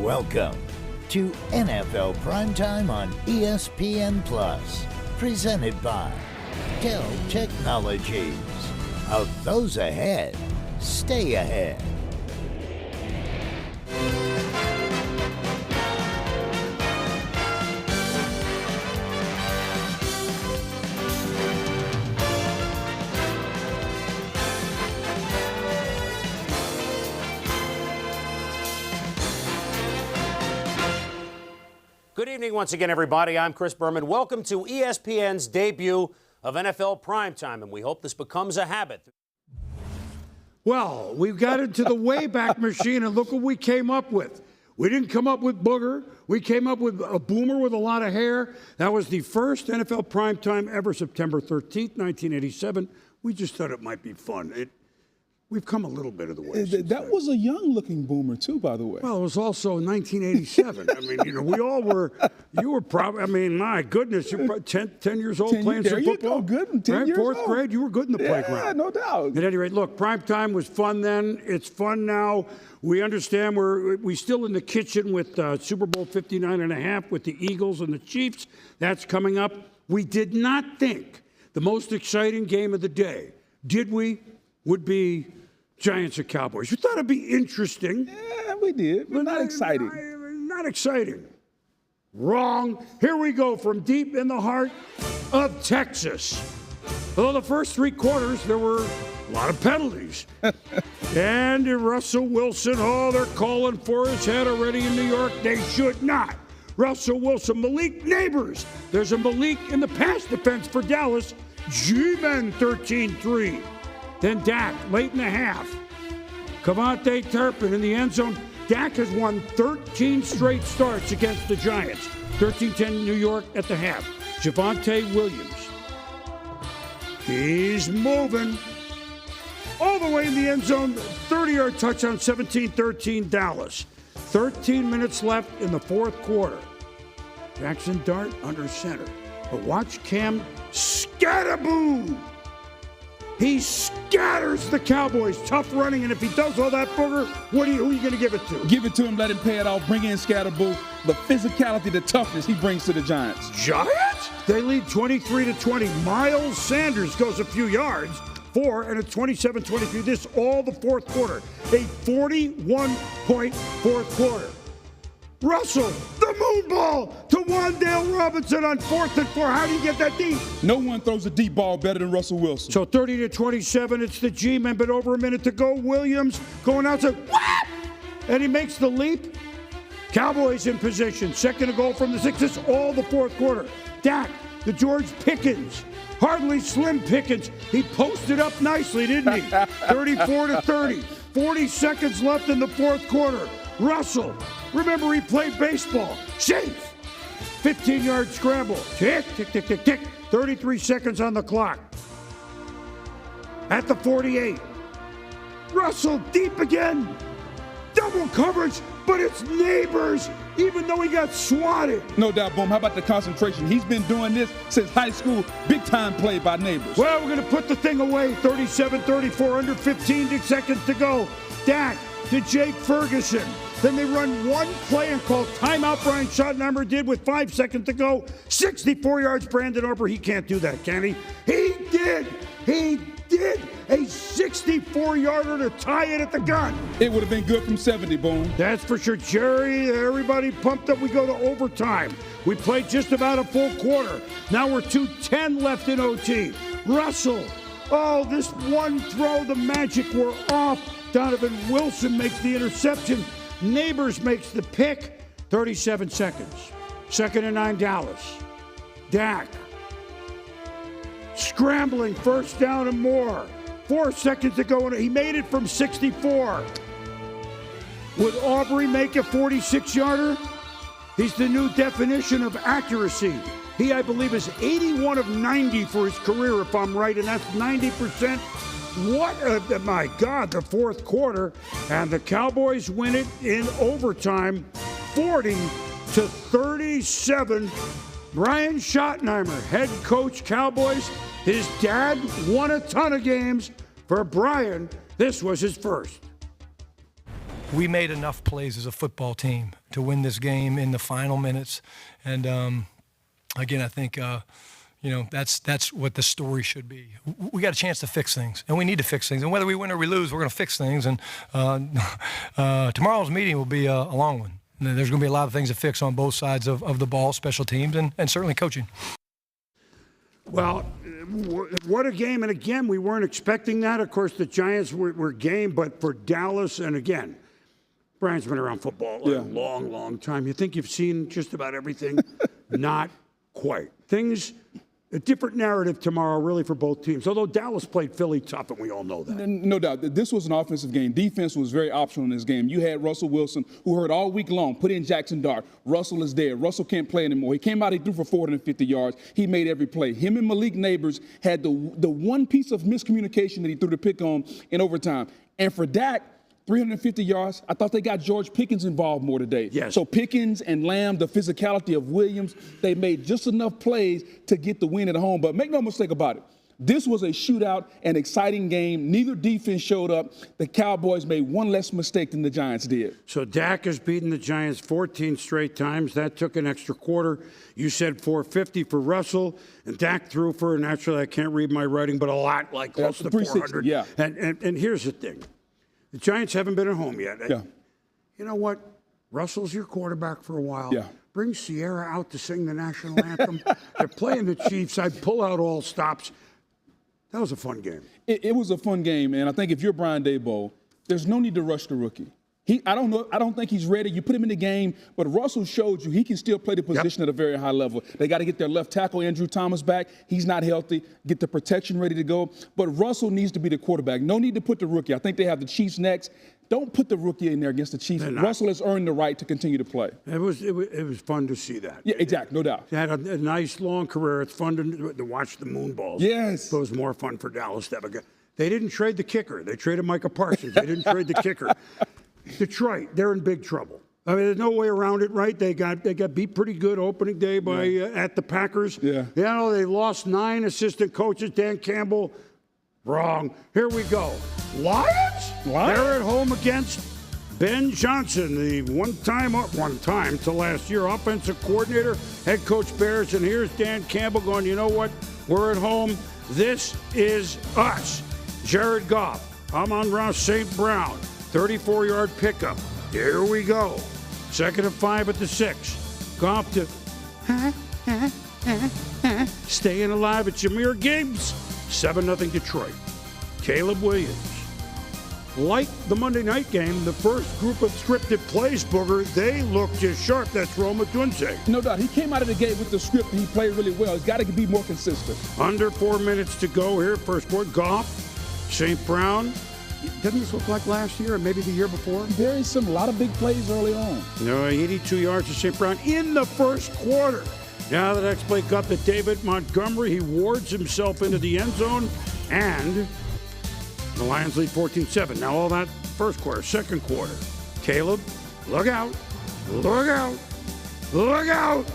Welcome to NFL Primetime on ESPN Plus, presented by Dell Technologies. Of those ahead, stay ahead. Good evening once again, everybody. I'm Chris Berman. Welcome to ESPN's debut of NFL Primetime, and we hope this becomes a habit. Well, we've got into the Wayback Machine, and look what we came up with. We didn't come up with Booger. We came up with a boomer with a lot of hair. That was the first NFL Primetime ever, September 13th, 1987. We just thought it might be fun. We've come a little bit of the way. That was a young-looking boomer, too, by the way. Well, it was also 1987. I mean, you know, we all were. You were probably. I mean, my goodness, you're 10 years old playing some football. There you go, good. 10 right? years Fourth old. grade, you were good in the playground. Yeah, no doubt. At any rate, look, primetime was fun then. It's fun now. We understand we're still in the kitchen with Super Bowl 59.5 with the Eagles and the Chiefs. That's coming up. We did not think the most exciting game of the day, did we, would be Giants or Cowboys. We thought it'd be interesting. Yeah, we did, but not exciting. Not exciting. Wrong. Here we go from deep in the heart of Texas. Well, the first three quarters, there were a lot of penalties. And Russell Wilson, they're calling for his head already in New York. They should not. Russell Wilson, Malik Neighbors. There's a Malik in the pass defense for Dallas. G-Men 13-3. Then Dak, late in the half. Cavante Turpin in the end zone. Dak has won 13 straight starts against the Giants. 13-10 New York at the half. Javonte Williams. He's moving. All the way in the end zone. 30-yard touchdown, 17-13 Dallas. 13 minutes left in the fourth quarter. Jackson Dart under center. But watch Cam Scatterboo. He scatters the Cowboys. Tough running, and if he does all that, Booger, who are you going to give it to? Give it to him, let him pay it off, bring in Scatterboo. The physicality, the toughness he brings to the Giants. Giants? They lead 23-20. Miles Sanders goes a few yards. 4 and a 27-23. This all the fourth quarter. A 41-point fourth quarter. Russell, the moon ball to Wan'Dale Robinson on 4th and 4. How do you get that deep? No one throws a deep ball better than Russell Wilson. So 30-27, it's the G-Men, but over a minute to go. Williams going outside, whap! And he makes the leap. Cowboys in position. Second and goal from the 6. This all the fourth quarter. Dak, the George Pickens. Hardly Slim Pickens. He posted up nicely, didn't he? 34-30. 40 seconds left in the fourth quarter. Russell, remember he played baseball. Safe. 15-yard scramble. Tick, tick, tick, tick, tick. 33 seconds on the clock. At the 48. Russell deep again. Double coverage, but it's Neighbors, even though he got swatted. No doubt, Boom. How about the concentration? He's been doing this since high school. Big time play by Neighbors. Well, we're going to put the thing away. 37-34, under 15 seconds to go. Dak to Jake Ferguson. Then they run one play and call timeout. Brian Schottenheimer did with 5 seconds to go. 64 yards, Brandon Arbor. He can't do that, can he? He did. He did. A 64-yarder to tie it at the gun. It would have been good from 70, Boom. That's for sure. Jerry, everybody pumped up. We go to overtime. We played just about a full quarter. Now we're 2:10 left in OT. Russell. Oh, this one throw, the Magic were off. Donovan Wilson makes the interception. Neighbors makes the pick. 37 seconds. 2nd and 9 Dallas. Dak. Scrambling, first down and more. 4 seconds to go, and he made it from 64. Would Aubrey make a 46-yarder? He's the new definition of accuracy. He, I believe, is 81 of 90 for his career, if I'm right, and that's 90%. What, my God, the fourth quarter. And the Cowboys win it in overtime, 40-37. Brian Schottenheimer, head coach Cowboys. His dad won a ton of games. For Brian, this was his first. we made enough plays as a football team to win this game in the final minutes. And again, I think that's what the story should be. We got a chance to fix things, and we need to fix things. And whether we win or we lose, we're going to fix things. And tomorrow's meeting will be a long one. And there's going to be a lot of things to fix on both sides of the ball, special teams, and certainly coaching. Well, what a game. And again, we weren't expecting that. Of course, the Giants were game, but for Dallas, and again, Brian's been around football a long, long time. You think you've seen just about everything? Not quite. Things, a different narrative tomorrow, really, for both teams. Although Dallas played Philly tough, and we all know that. No doubt. This was an offensive game. Defense was very optional in this game. You had Russell Wilson, who heard all week long, put in Jackson Dart. Russell is dead. Russell can't play anymore. He came out, he threw for 450 yards. He made every play. Him and Malik Neighbors had the one piece of miscommunication that he threw the pick on in overtime. And for Dak, 350 yards. I thought they got George Pickens involved more today. Yes. So Pickens and Lamb, the physicality of Williams, they made just enough plays to get the win at home. But make no mistake about it. This was a shootout, an exciting game. Neither defense showed up. The Cowboys made one less mistake than the Giants did. So Dak has beaten the Giants 14 straight times. That took an extra quarter. You said 450 for Russell, and Dak threw for, naturally, I can't read my writing, but a lot, like close to 400. Yeah. And here's the thing. The Giants haven't been at home yet. Yeah. You know what? Russell's your quarterback for a while. Yeah. Bring Sierra out to sing the national anthem. They're playing the Chiefs. I'd pull out all stops. That was a fun game. It was a fun game, and I think if you're Brian Daboll, there's no need to rush the rookie. I don't think he's ready. You put him in the game, but Russell showed you he can still play the position at a very high level. They got to get their left tackle, Andrew Thomas, back. He's not healthy. Get the protection ready to go. But Russell needs to be the quarterback. No need to put the rookie. I think they have the Chiefs next. Don't put the rookie in there against the Chiefs. Russell has earned the right to continue to play. It was fun to see that. Yeah, exactly, no doubt. He had a nice long career. It's fun to watch the moon balls. Yes. It was more fun for Dallas to have a good. They didn't trade the kicker. They traded Micah Parsons. They didn't trade the kicker. Detroit, they're in big trouble. I mean, there's no way around it, right? They got beat pretty good opening day by at the Packers. Yeah. You know, they lost 9 assistant coaches. Dan Campbell, wrong. Here we go. Lions? They're at home against Ben Johnson, the one time to last year offensive coordinator, head coach Bears. And here's Dan Campbell going, you know what? We're at home. This is us. Jared Goff, Amon-Ra St. Brown. 34-yard pickup. Here we go. 2nd and 5 at the 6. Goff to staying alive at Jahmyr Gibbs. 7-0 Detroit. Caleb Williams. Like the Monday night game, the first group of scripted plays, Booger, they look just sharp. That's Rome Odunze. No doubt. He came out of the gate with the script and he played really well. He's got to be more consistent. Under 4 minutes to go here. First quarter. Goff, St. Brown. Doesn't this look like last year or maybe the year before? Very similar. A lot of big plays early on. No, 82 yards to St. Brown in the first quarter. Now the next play got to David Montgomery. He wards himself into the end zone, and the Lions lead 14-7. Now all that first quarter. Second quarter. Caleb, look out. Look out. Look out.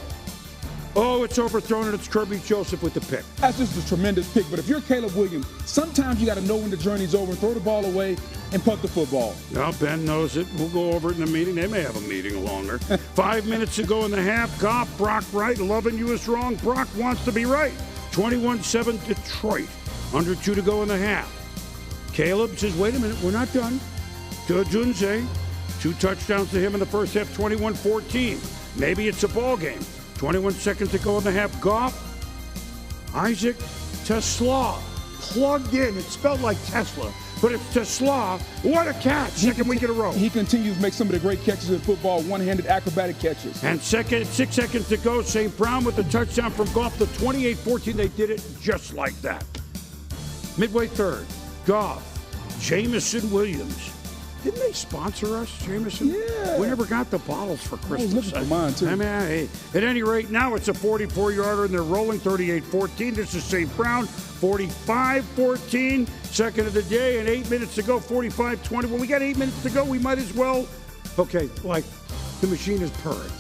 Oh, it's overthrown, and it's Kirby Joseph with the pick. That's just a tremendous pick. But if you're Caleb Williams, sometimes you got to know when the journey's over, throw the ball away, and punt the football. Well, Ben knows it. We'll go over it in the meeting. They may have a meeting longer. 5 minutes to go in the half. Goff, Brock right. Loving you is wrong. Brock wants to be right. 21-7 Detroit. Under 2 to go in the half. Caleb says, wait a minute, we're not done. To Odunze. 2 touchdowns to him in the first half, 21-14. Maybe it's a ball game. 21 seconds to go in the half. Goff, Isaac TeSlaa, plugged in. It's spelled like Tesla, but it's TeSlaa. What a catch. Second week in a row. He continues to make some of the great catches in football, one-handed acrobatic catches. And 6 seconds to go. St. Brown with the touchdown from Goff. The 28-14, they did it just like that. Midway third, Goff, Jameson Williams. Didn't they sponsor us, Jameson? Yeah. We never got the bottles for Christmas. I was looking for mine, too. I mean, hey, at any rate, now it's a 44-yarder, and they're rolling 38-14. This is St. Brown, 45-14. Second of the day, and 8 minutes to go, 45-20. Well, we got 8 minutes to go. We might as well. Okay, like the machine is purring,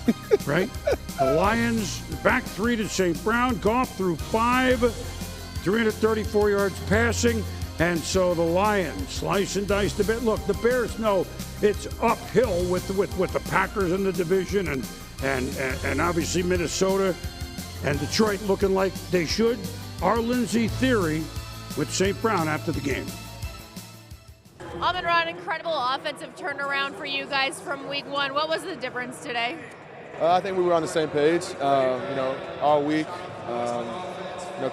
right? The Lions back 3 to St. Brown. Goff threw 5, 334 yards passing. And so the Lions slice and dice a bit. Look, the Bears know it's uphill with the Packers in the division and obviously Minnesota and Detroit looking like they should. Our Lindsey theory with St. Brown after the game. Amon-Ra, incredible offensive turnaround for you guys from week one. What was the difference today? I think we were on the same page, all week.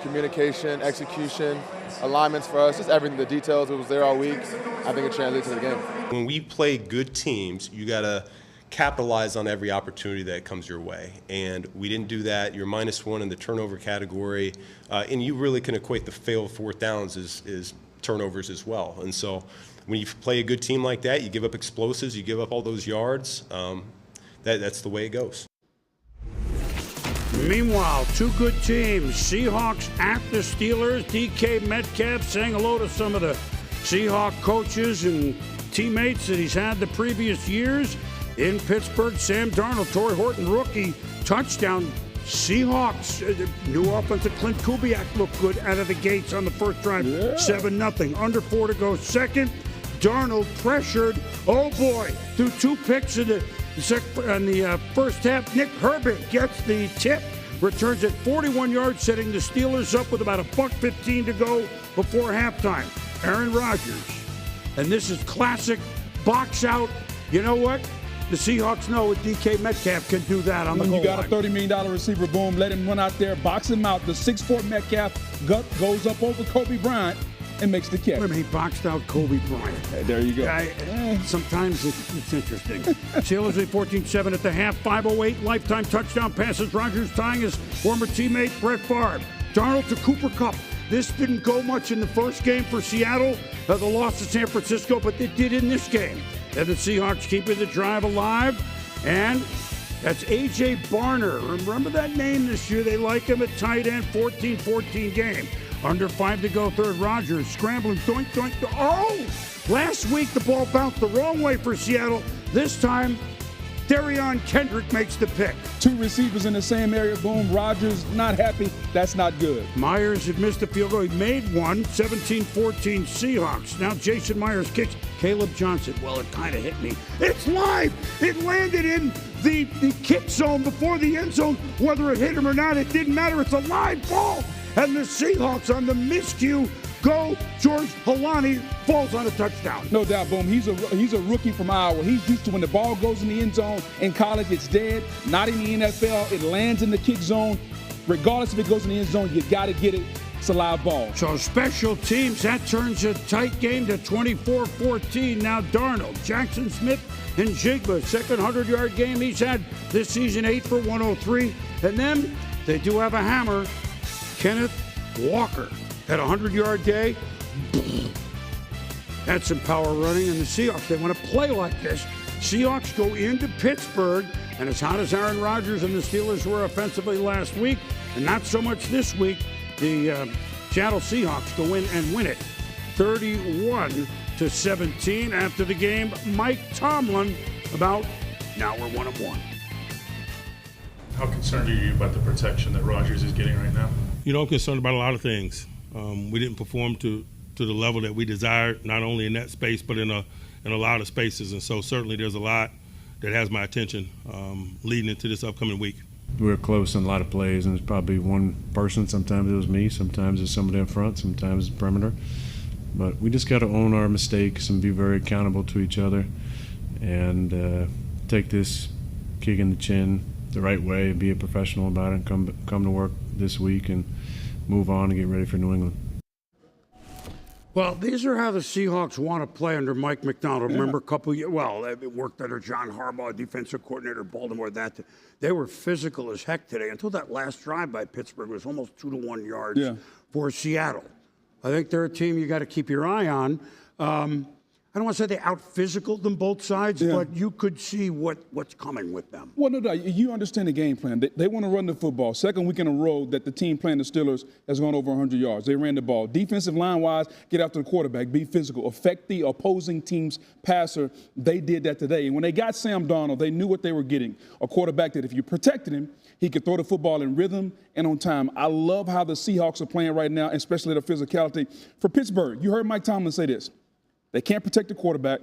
Communication, execution, alignments for us, just everything, the details, it was there all week. I think it translates to the game. When we play good teams, you got to capitalize on every opportunity that comes your way. And we didn't do that. You're -1 in the turnover category. And you really can equate the failed fourth downs as turnovers as well. And so when you play a good team like that, you give up explosives, you give up all those yards. That's the way it goes. Meanwhile, two good teams, Seahawks at the Steelers. DK Metcalf saying hello to some of the Seahawk coaches and teammates that he's had the previous years. In Pittsburgh, Sam Darnold, Torrey Horton, rookie, touchdown. Seahawks, new offensive Clint Kubiak looked good out of the gates on the first drive. 7-0, under 4 to go. Second, Darnold pressured, oh boy, threw 2 picks in the first half. Nick Herbert gets the tip, returns it 41 yards, setting the Steelers up with about $1:15 to go before halftime. Aaron Rodgers, and this is classic box out. You know what? The Seahawks know what DK Metcalf can do that on the goal line. You got a $30 million receiver, boom, let him run out there, box him out. The 6'4" Metcalf goes up over Kobe Bryant and makes the catch. Wait a minute, he boxed out Kobe Bryant. Hey, there you go. Sometimes it's interesting. Steelers lead 14-7 at the half. 5:08 lifetime touchdown passes. Rodgers tying his former teammate Brett Favre. Darnold to Cooper Kupp. This didn't go much in the first game for Seattle. The loss to San Francisco, but it did in this game. And the Seahawks keeping the drive alive. And that's A.J. Barner. Remember that name this year? They like him at tight end. 14-14 game. Under 5 to go, third. Rodgers scrambling, doink, doink. Oh! Last week, the ball bounced the wrong way for Seattle. This time, Darion Kendrick makes the pick. 2 receivers in the same area, boom. Rodgers not happy. That's not good. Myers had missed a field goal. He made one. 17-14 Seahawks. Now Jason Myers kicks. Caleb Johnson. Well, it kind of hit me. It's live. It landed in the kick zone before the end zone. Whether it hit him or not, it didn't matter. It's a live ball. And the Seahawks on the miscue go. George Holani falls on a touchdown. No doubt, boom. He's a rookie from Iowa. He's used to when the ball goes in the end zone. In college, it's dead. Not in the NFL. It lands in the kick zone. Regardless if it goes in the end zone, you got to get it. It's a live ball. So special teams, that turns a tight game to 24-14. Now Darnold, Jackson Smith, and Jigba. Second 100-yard game he's had this season, 8 for 103. And then they do have a hammer. Kenneth Walker at a 100-yard day. That's some power running. And the Seahawks, they want to play like this. Seahawks go into Pittsburgh, and as hot as Aaron Rodgers and the Steelers were offensively last week, and not so much this week, the Seattle Seahawks go in and win it 31-17. After the game, Mike Tomlin about, now we're 1-1. How concerned are you about the protection that Rodgers is getting right now? I'm concerned about a lot of things. We didn't perform to the level that we desired, not only in that space, but in a lot of spaces. And so certainly there's a lot that has my attention leading into this upcoming week. We were close in a lot of plays, and it's probably one person. Sometimes it was me, sometimes it's somebody in front, sometimes it's perimeter. But we just got to own our mistakes and be very accountable to each other and take this kick in the chin the right way, be a professional about it, and come to work this week and move on and get ready for New England. Well, these are how the Seahawks want to play under Mike Macdonald. Remember a couple years, it worked under John Harbaugh, defensive coordinator of Baltimore. They were physical as heck today until that last drive by Pittsburgh was almost 2-1 yards for Seattle. I think they're a team you got to keep your eye on. I don't want to say they out-physicaled them both sides, but you could see what's coming with them. Well, no doubt. You understand the game plan. They want to run the football. Second week in a row that the team playing the Steelers has gone over 100 yards. They ran the ball. Defensive line-wise, get after the quarterback, be physical, affect the opposing team's passer. They did that today. And when they got Sam Darnold, they knew what they were getting. A quarterback that if you protected him, he could throw the football in rhythm and on time. I love how the Seahawks are playing right now, especially the physicality. For Pittsburgh, you heard Mike Tomlin say this. They can't protect the quarterback.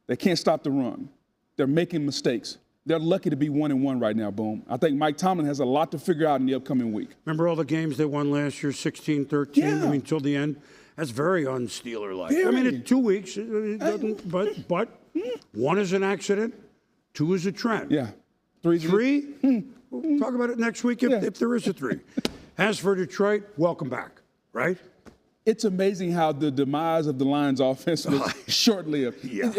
They can't stop the run. They're making mistakes. They're lucky to be 1-1 right now, Boom. I think Mike Tomlin has a lot to figure out in the upcoming week. Remember all the games they won last year, 16-13? Yeah. I mean, till the end. That's very un-Steeler-like. I mean, in 2 weeks, it doesn't, but one is an accident, two is a trend. Yeah. Three? We'll talk about it next week if there is a three. As for Detroit, welcome back, right? It's amazing how the demise of the Lions offense was short-lived. Yeah.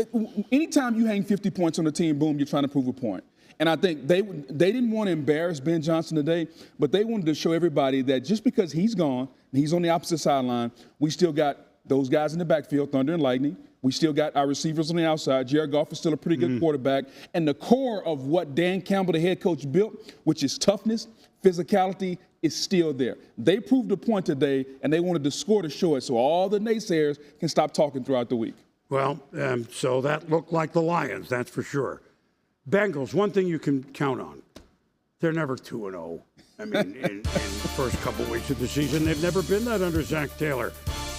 Anytime you hang 50 points on the team, boom, you're trying to prove a point. And I think they didn't want to embarrass Ben Johnson today, but they wanted to show everybody that just because he's gone, and he's on the opposite sideline, we still got those guys in the backfield, Thunder and Lightning. We still got our receivers on the outside. Jared Goff is still a pretty good quarterback. And the core of what Dan Campbell, the head coach, built, which is toughness, physicality, is still there. They proved a point today, and they wanted to score to show it so all the naysayers can stop talking throughout the week. Well, so that looked like the Lions, that's for sure. Bengals, one thing you can count on, they're never 2-0. I mean, in the first couple weeks of the season, they've never been that under Zach Taylor.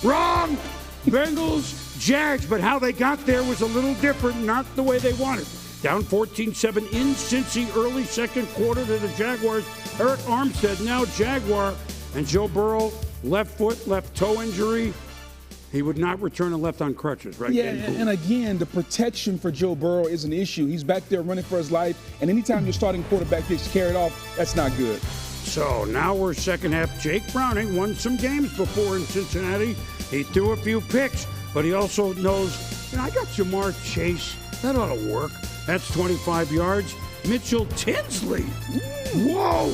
Wrong! Bengals, Jags, but how they got there was a little different, not the way they wanted. Down 14-7 in Cincy, early second quarter to the Jaguars. Eric Armstead, now Jaguar, and Joe Burrow, left foot, left toe injury. He would not return and left on crutches, right? Yeah, and again, the protection for Joe Burrow is an issue. He's back there running for his life, and anytime your starting quarterback gets carried off, that's not good. So now we're second half. Jake Browning won some games before in Cincinnati. He threw a few picks, but he also knows, I got Jamar Chase. That ought to work. That's 25 yards. Mitchell Tinsley. Whoa.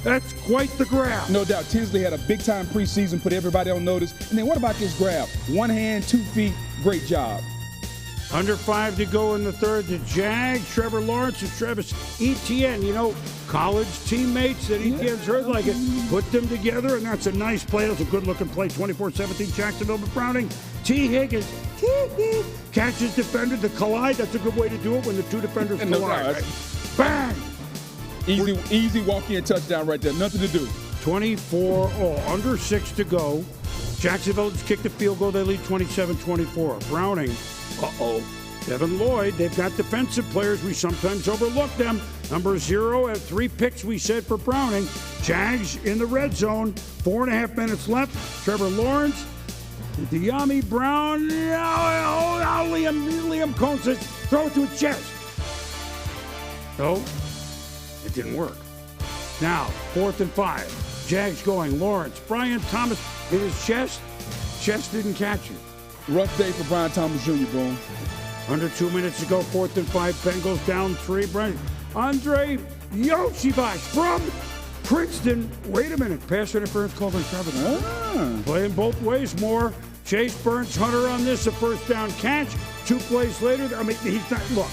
That's quite the grab. No doubt. Tinsley had a big-time preseason, put everybody on notice. And then what about this grab? 1 hand, 2 feet, great job. Under 5 to go in the third. The Jags, Trevor Lawrence and Travis Etienne. College teammates that Etienne's heard like it. Put them together, and that's a nice play. That's a good-looking play. 24-17 Jacksonville, but Browning. T. Higgins. Catches defender to collide. That's a good way to do it when the two defenders collide. Right? Bang! Easy walk-in touchdown right there. Nothing to do. 24-0. Under 6 to go. Jacksonville just kicked the field goal. They lead 27-24. Browning. Devin Lloyd. They've got defensive players. We sometimes overlook them. Number 0 at 3 picks, we said, for Browning. Jags in the red zone. 4.5 minutes left. Trevor Lawrence. De'Ami Brown. Liam Cohn says, throw it to his chest. No, it didn't work. Now, 4th and 5. Jags going. Lawrence. Brian Thomas in his chest. Chest didn't catch it. Rough day for Brian Thomas Jr., Boom. Under 2 minutes to go. 4th and 5. Bengals down 3. Andre Yoshibas from Princeton. Wait a minute. Pass interference called on Trevor. Playing both ways more. Chase Burns Hunter on this. A first down catch. 2 plays later. I mean, he's not. Look,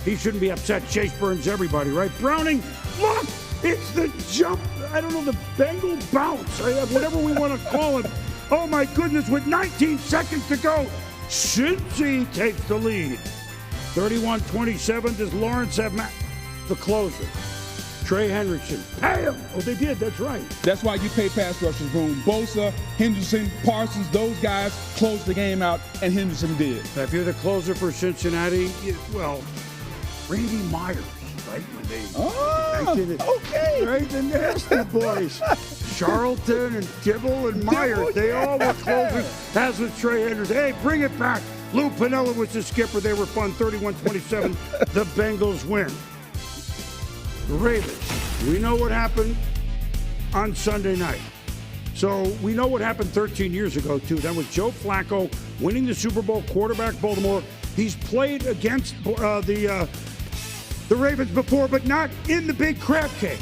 he shouldn't be upset. Chase Burns everybody, right? Browning. Look, it's the jump. I don't know, the Bengal bounce. Whatever we want to call it. Oh, my goodness. With 19 seconds to go, Cincy takes the lead. 31-27. Does Lawrence have the closer? Trey Hendrickson. Pay him. Oh, they did. That's right. That's why you pay pass rushers, Boom. Bosa, Henderson, Parsons, those guys closed the game out, and Henderson did. If you're the closer for Cincinnati, Randy Myers, right? When they okay. Right, the Nasty Boys. Charlton and Dibble and Myers, they all were closers, as was Trey Henderson. Hey, bring it back. Lou Piniella was the skipper. They were fun. 31-27. The Bengals win. The Ravens. We know what happened on Sunday night. So we know what happened 13 years ago, too. That was Joe Flacco winning the Super Bowl, quarterback Baltimore. He's played against the Ravens before, but not in the big crab cake.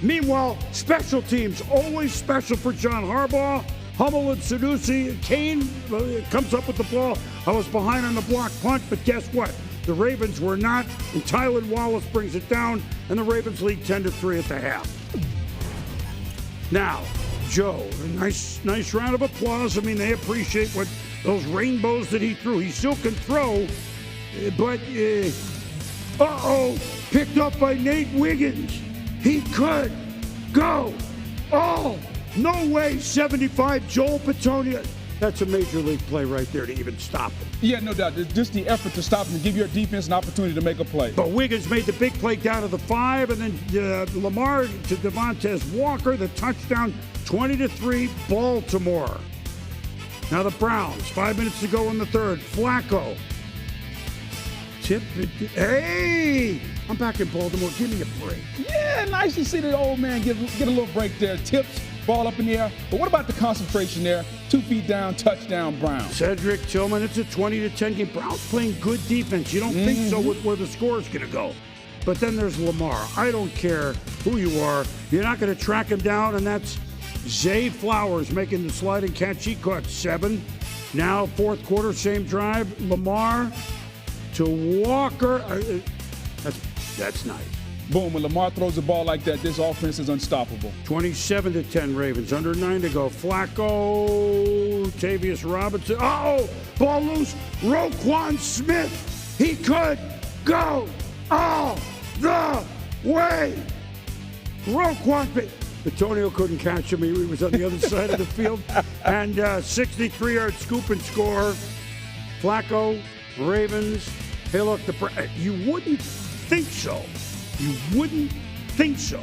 Meanwhile, special teams, always special for John Harbaugh. Hummel and Sanusi. Kane comes up with the ball. I was behind on the block punt, but guess what? The Ravens were not, and Tylan Wallace brings it down, and the Ravens lead 10-3 at the half. Now, Joe, a nice round of applause. I mean, they appreciate what those rainbows that he threw. He still can throw, but picked up by Nate Wiggins. He could go. Oh, no way, 75, Joel Bitonio. That's a major league play right there to even stop him. Yeah, no doubt. It's just the effort to stop him and give your defense an opportunity to make a play. But Wiggins made the big play down to the 5, and then Lamar to Devontae Walker, the touchdown, 20-3, Baltimore. Now the Browns, 5 minutes to go in the third. Flacco. Tip. Hey! I'm back in Baltimore. Give me a break. Yeah, nice to see the old man get a little break there. Tips, ball up in the air. But what about the concentration there? 2 feet down, touchdown, Browns. Cedric Tillman, it's a 20-10 game. Browns playing good defense. You don't think so with where the score is going to go. But then there's Lamar. I don't care who you are. You're not going to track him down, and that's Zay Flowers making the sliding catch. He caught 7. Now, fourth quarter, same drive. Lamar to Walker. That's nice. Boom, when Lamar throws the ball like that, this offense is unstoppable. 27-10 Ravens, under 9 to go. Flacco, Tavius Robinson. Oh, ball loose. Roquan Smith. He could go all the way. Roquan Smith. Antonio couldn't catch him. He was on the other side of the field. And 63-yard scoop and score. Flacco, Ravens. Hey, look, you wouldn't think so. You wouldn't think so.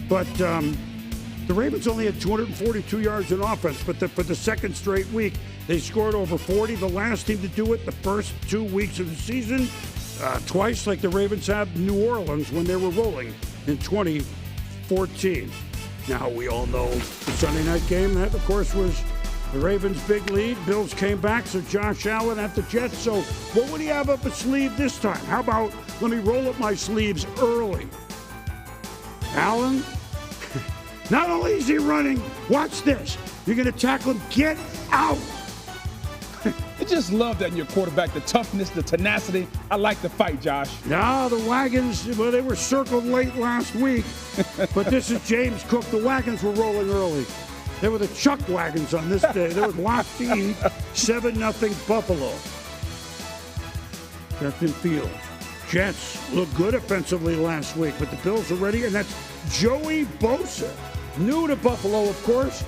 But the Ravens only had 242 yards in offense, but for the second straight week, they scored over 40. The last team to do it the first 2 weeks of the season, twice like the Ravens have New Orleans when they were rolling in 2014. Now, we all know the Sunday night game. That, of course, was the Ravens' big lead. Bills came back, so Josh Allen at the Jets. So what would he have up his sleeve this time? How about let me roll up my sleeves early? Allen, not only is he running, watch this. You're going to tackle him. Get out. I just love that in your quarterback, the toughness, the tenacity. I like the fight, Josh. No, the wagons, well, they were circled late last week. But this is James Cook. The wagons were rolling early. They were the Chuck wagons on this day. There was lots to eat. 7-0 Buffalo. Justin Fields. Jets looked good offensively last week, but the Bills are ready, and that's Joey Bosa. New to Buffalo, of course.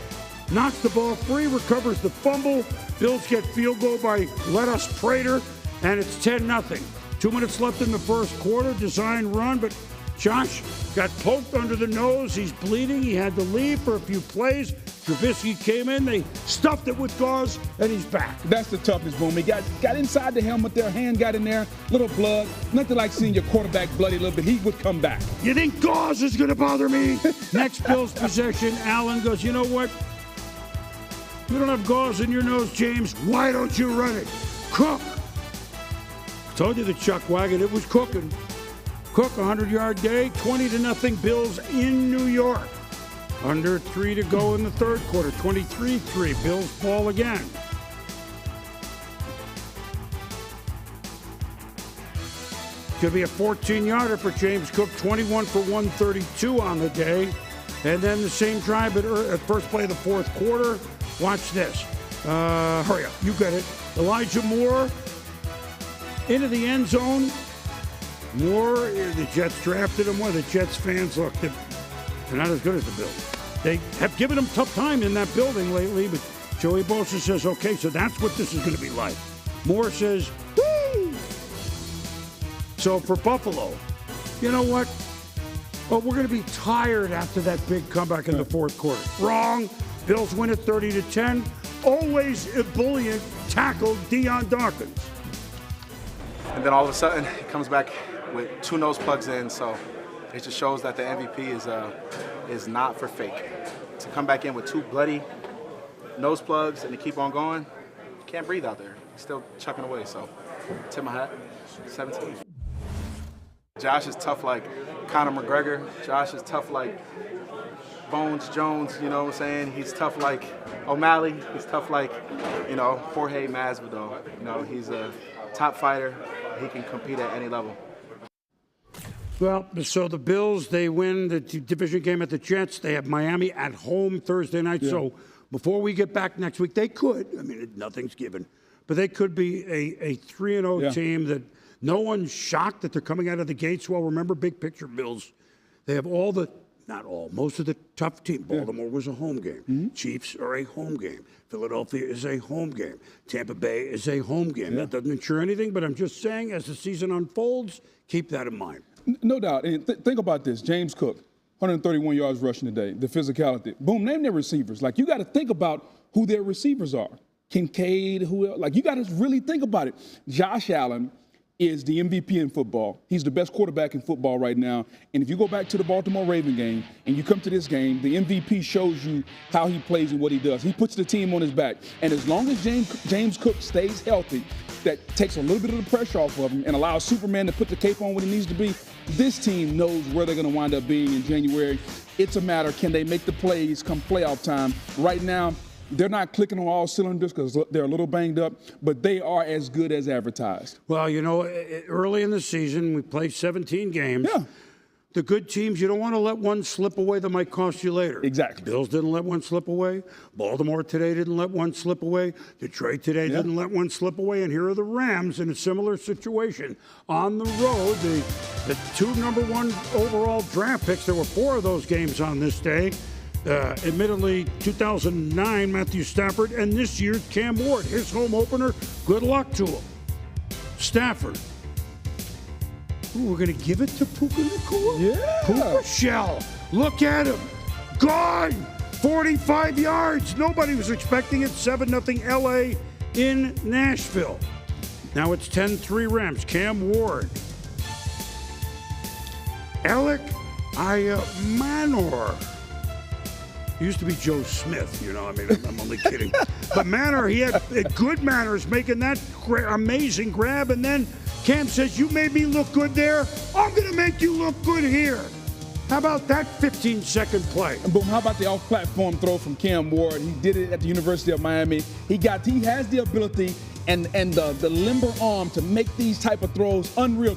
Knocks the ball free, recovers the fumble. Bills get field goal by Lettuce Prater, and it's 10-0. 2 minutes left in the first quarter. Design run, but Josh got poked under the nose. He's bleeding. He had to leave for a few plays. Trubisky came in. They stuffed it with gauze, and he's back. That's the toughness, Boom. He got inside the helmet there. Hand got in there. Little blood. Nothing like seeing your quarterback bloody a little bit. He would come back. You think gauze is going to bother me? Next Bills possession, Allen goes, you know what? You don't have gauze in your nose, James. Why don't you run it? Cook. Told you the Chuck wagon. It was cooking. Cook, 100-yard day, 20-0 Bills in New York. Under 3 to go in the third quarter, 23-3. Bills ball again. Could be a 14-yarder for James Cook, 21 for 132 on the day. And then the same drive at first play of the fourth quarter. Watch this. Hurry up. You get it. Elijah Moore into the end zone. Moore, the Jets drafted him. Well, the Jets fans, look, they're not as good as the Bills. They have given him a tough time in that building lately, but Joey Bosa says, okay, so that's what this is going to be like. Moore says, woo! So for Buffalo, you know what? Oh, we're going to be tired after that big comeback in the fourth quarter. Wrong. Bills win it 30-10. Always ebullient tackle Deion Dawkins. And then all of a sudden, he comes back with 2 nose plugs in, so it just shows that the MVP is not for fake. To come back in with 2 bloody nose plugs and to keep on going, you can't breathe out there. He's still chucking away, so tip my hat, 17. Josh is tough like Conor McGregor. Josh is tough like Bones Jones, you know what I'm saying? He's tough like O'Malley. He's tough like, you know, Jorge Masvidal. You know, he's a top fighter. He can compete at any level. Well, so the Bills, they win the division game at the Jets. They have Miami at home Thursday night. Yeah. So before we get back next week, they could. I mean, nothing's given. But they could be a 3-0 team that no one's shocked that they're coming out of the gates. Well, remember, big picture Bills. They have all the, not all, most of the tough team. Baltimore was a home game. Mm-hmm. Chiefs are a home game. Philadelphia is a home game. Tampa Bay is a home game. That doesn't ensure anything, but I'm just saying as the season unfolds, keep that in mind. No doubt. And think about this. James Cook, 131 yards rushing today, the physicality. Boom, name their receivers. Like, you got to think about who their receivers are. Kincaid, who else? Like, you got to really think about it. Josh Allen is the MVP in football. He's the best quarterback in football right now. And if you go back to the Baltimore Raven game and you come to this game, the MVP shows you how he plays and what he does. He puts the team on his back. And as long as James Cook stays healthy, that takes a little bit of the pressure off of him and allows Superman to put the cape on when he needs to be, this team knows where they're going to wind up being in January. It's a matter, can they make the plays come playoff time? Right now, they're not clicking on all cylinders because they're a little banged up, but they are as good as advertised. Well, you know, early in the season, we played 17 games. Yeah. The good teams, you don't want to let one slip away that might cost you later. Exactly. Bills didn't let one slip away. Baltimore today didn't let one slip away. Detroit today didn't let one slip away. And here are the Rams in a similar situation. On the road, the 2 number 1 overall draft picks, there were 4 of those games on this day. Admittedly, 2009, Matthew Stafford, and this year's Cam Ward. His home opener, good luck to him. Stafford. Ooh, we're going to give it to Puka Nacua? Yeah. Puka Shell. Look at him. Gone. 45 yards. Nobody was expecting it. 7-0 LA in Nashville. Now it's 10-3 Rams. Cam Ward. Alec Manor. Used to be Joe Smith, you know. I mean, I'm only kidding. But Manor, he had good manners making that amazing grab. And then Cam says, you made me look good there. I'm going to make you look good here. How about that 15-second play? And boom, how about the off-platform throw from Cam Ward? He did it at the University of Miami. He has the ability and the limber arm to make these type of throws. Unreal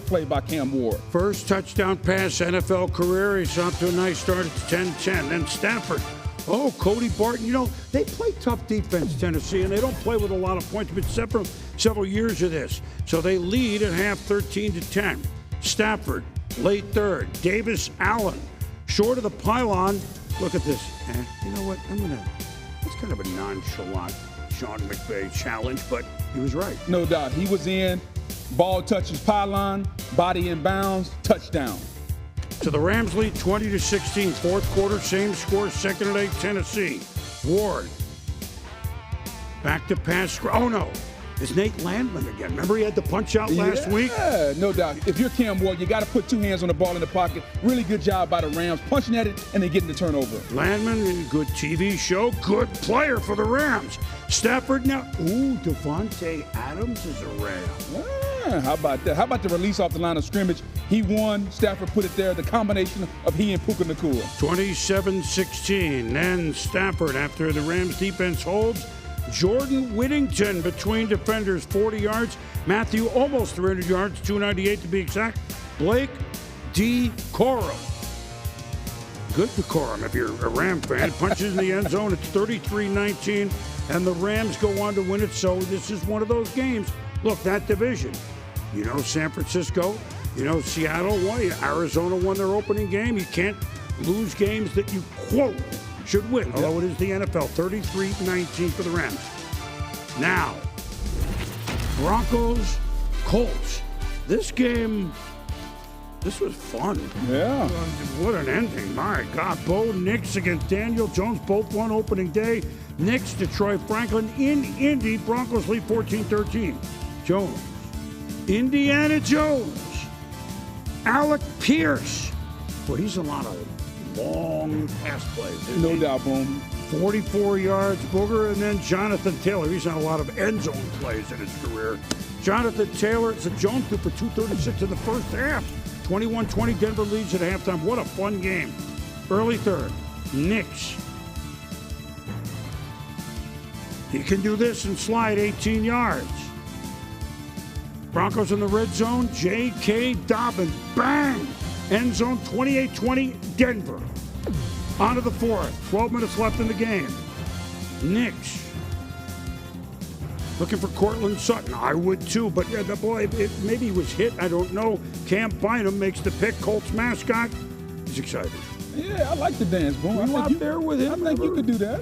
play by Cam Ward. First touchdown pass, NFL career. He's off to a nice start at 10-10. Then Stafford. Oh, Cody Barton. You know, they play tough defense, Tennessee, and they don't play with a lot of points, but several years of this. So they lead at half 13-10. Stafford, late third. Davis Allen, short of the pylon. Look at this. You know what? It's kind of a nonchalant Sean McVay challenge, but he was right. No doubt. He was in. Ball touches pylon, body in bounds, touchdown. So the Rams lead 20-16. Fourth quarter, same score, 2nd and 8, Tennessee. Ward. Back to pass. Oh, no. It's Nate Landman again. Remember he had the punch out last week? Yeah, no doubt. If you're Cam Ward, you got to put 2 hands on the ball in the pocket. Really good job by the Rams, punching at it and then getting the turnover. Landman, good TV show, good player for the Rams. Stafford now. Ooh, Devontae Adams is a Ram. Yeah, how about that? How about the release off the line of scrimmage? He won. Stafford put it there. The combination of he and Puka Nacua. 27-16. Then Stafford, after the Rams defense holds, Jordan Whittington between defenders, 40 yards. Matthew almost 300 yards, 298 to be exact. Blake Decorum. Good decorum if you're a Ram fan. Punches in the end zone. It's 33-19, and the Rams go on to win it. So this is one of those games. Look, that division. You know San Francisco. You know Seattle won. Arizona won their opening game. You can't lose games that you, quote, should win, although it is the NFL. 33-19 for the Rams. Now, Broncos, Colts. This game, this was fun. Yeah. What an ending. My God. Bo Nix against Daniel Jones, both won opening day. Nix, Detroit Franklin in Indy. Broncos lead 14-13. Jones. Indiana Jones. Alec Pierce. Well, he's a lot of long pass plays. No doubt, Boom. 44 yards, Booger, and then Jonathan Taylor. He's on a lot of end zone plays in his career. Jonathan Taylor, it's a Jones group for 236 in the first half. 21-20, Denver leads at halftime. What a fun game. Early third. Nix. He can do this and slide 18 yards. Broncos in the red zone. J.K. Dobbins. Bang! End zone 28-20, Denver. On to the fourth. 12 minutes left in the game. Nix. Looking for Cortland Sutton. I would too, but the boy, maybe he was hit. I don't know. Cam Bynum makes the pick. Colts mascot. He's excited. Yeah, I like the dance, Boom. You out there with him? I think you could do that.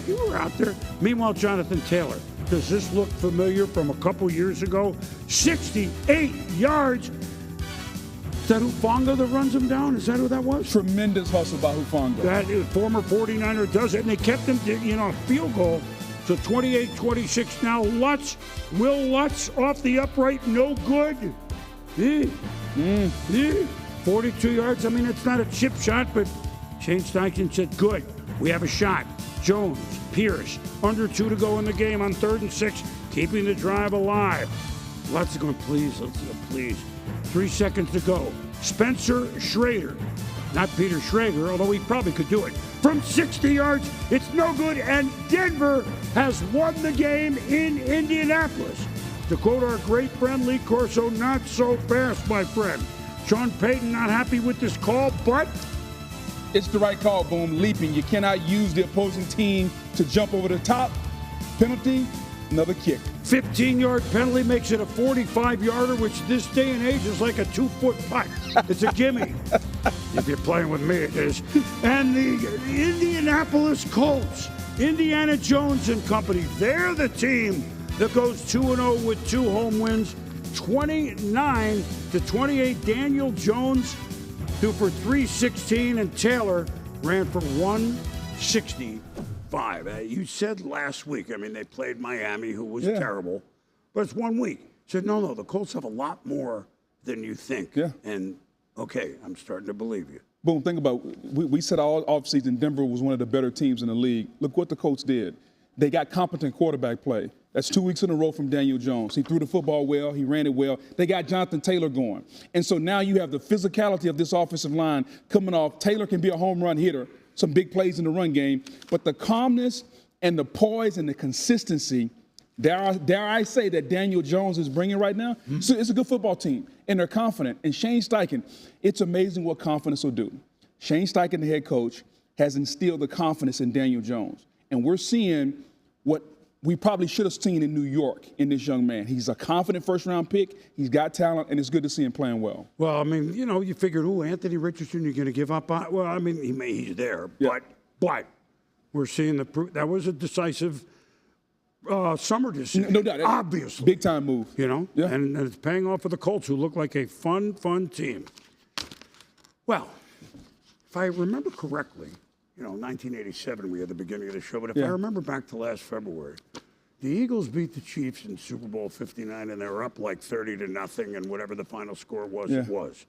You were out there. Meanwhile, Jonathan Taylor. Does this look familiar from a couple years ago? 68 yards. Is that Hufanga that runs him down? Is that who that was? Tremendous hustle by Hufanga. That former 49er does it, and they kept him to, a field goal. So 28-26 now. Will Lutz off the upright, no good. 42 yards. I mean, it's not a chip shot, but Shane Steichen said, good. We have a shot. Jones, Pierce, under 2 to go in the game on 3rd and 6, keeping the drive alive. Lutz is going, please. 3 seconds to go. Spencer Schrader. Not Peter Schrager, although he probably could do it. From 60 yards, it's no good, and Denver has won the game in Indianapolis. To quote our great friend Lee Corso, not so fast, my friend. Sean Payton not happy with this call, but it's the right call, Boom. Leaping. You cannot use the opposing team to jump over the top. Penalty, another kick. 15-yard penalty makes it a 45-yarder, which this day and age is like a 2-foot putt. It's a gimme. If you're playing with me, it is. And the Indianapolis Colts, Indiana Jones and company, they're the team that goes 2-0 with 2 home wins, 29-28. Daniel Jones threw for 316, and Taylor ran for 165. You said last week, they played Miami, who was terrible, but it's 1 week. Said, no, the Colts have a lot more than you think. Yeah. And, okay, I'm starting to believe you. Boom, think about it. We said all offseason Denver was one of the better teams in the league. Look what the Colts did. They got competent quarterback play. That's 2 weeks in a row from Daniel Jones. He threw the football well. He ran it well. They got Jonathan Taylor going. And so now you have the physicality of this offensive line coming off. Taylor can be a home run hitter, some big plays in the run game. But the calmness and the poise and the consistency, dare I say, that Daniel Jones is bringing right now, so it's a good football team. And they're confident. And Shane Steichen, it's amazing what confidence will do. Shane Steichen, the head coach, has instilled the confidence in Daniel Jones. And we're seeing what we probably should have seen in New York in this young man. He's a confident first-round pick. He's got talent, and it's good to see him playing well. Well, you figured, Anthony Richardson, you're going to give up on. Well, he's there. Yeah. But we're seeing the proof. That was a decisive summer decision. No doubt. Obviously. Big-time move. Yeah. And it's paying off for the Colts, who look like a fun team. Well, if I remember correctly, 1987, we had the beginning of the show, but if I remember back to last February, the Eagles beat the Chiefs in Super Bowl 59, and they were up like 30-0, and whatever the final score was, it was.